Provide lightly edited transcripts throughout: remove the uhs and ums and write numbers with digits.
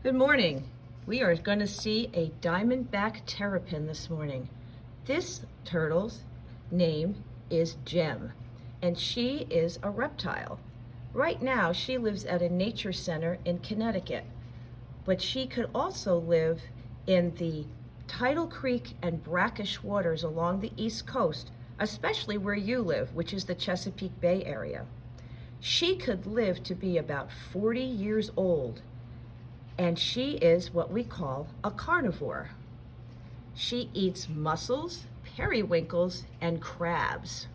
Good morning. We are going to see a Diamondback Terrapin this morning. This turtle's name is Gem, and she is a reptile. Right now, she lives at a nature center in Connecticut, but she could also live in the Tidal Creek and brackish waters along the East Coast, especially where you live, which is the Chesapeake Bay area. She could live to be about 40 years old. And she is what we call a carnivore. She eats mussels, periwinkles, and crabs.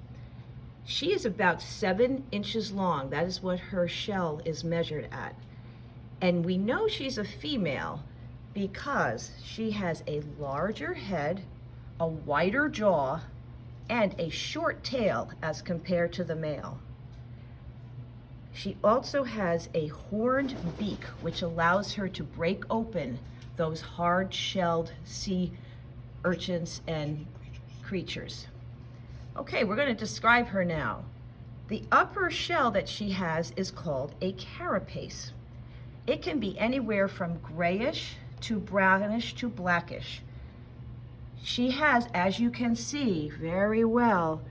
She is about 7 inches long. That is what her shell is measured at. And we know she's a female because she has a larger head, a wider jaw, and a short tail as compared to the male. She also has a horned beak, which allows her to break open those hard-shelled sea urchins and creatures. Okay, we're going to describe her now. The upper shell that she has is called a carapace. It can be anywhere from grayish to brownish to blackish. She has, as you can see very well,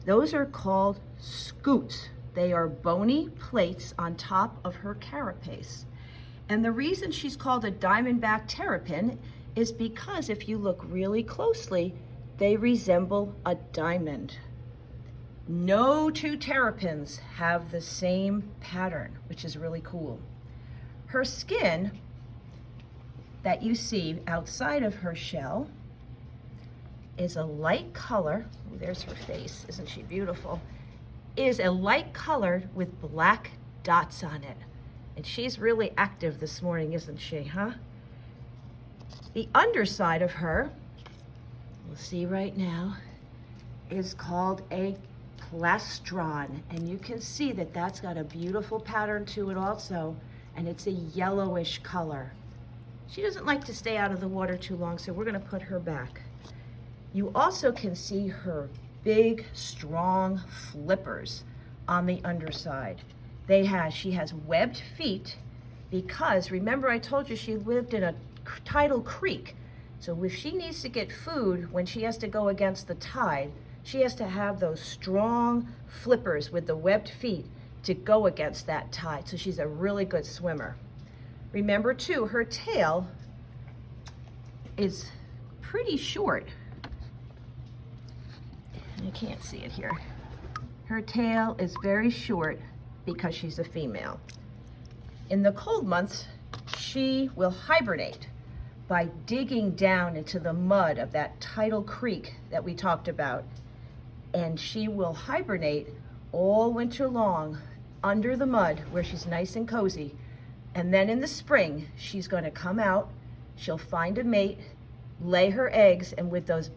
those are called scutes. They are bony plates on top of her carapace. And the reason she's called a Diamondback Terrapin is because if you look really closely, they resemble a diamond. No two terrapins have the same pattern, which is really cool. Her skin that you see outside of her shell is a light color. Oh, there's her face, isn't she beautiful? Is a light color with black dots on it. And she's really active this morning, isn't she, huh? The underside of her, we'll see right now, is called a plastron. And you can see that that's got a beautiful pattern to it also, and it's a yellowish color. She doesn't like to stay out of the water too long, so we're gonna put her back. You also can see her big, strong flippers on the underside. She has webbed feet because, remember I told you she lived in a tidal creek. So if she needs to get food when she has to go against the tide, she has to have those strong flippers with the webbed feet to go against that tide. So she's a really good swimmer. Remember too, her tail is pretty short. You can't see it here. Her tail is very short because she's a female. In the cold months, she will hibernate by digging down into the mud of that tidal creek that we talked about. And she will hibernate all winter long under the mud where she's nice and cozy. And then in the spring, she's going to come out, she'll find a mate, lay her eggs, and with those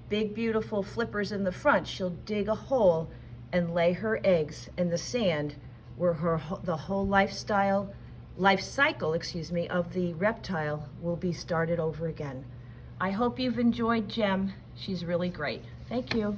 big beautiful flippers in the front, she'll dig a hole and lay her eggs in the sand where the whole life cycle of the reptile will be started over again. I hope you've enjoyed Gem. She's really great. Thank you.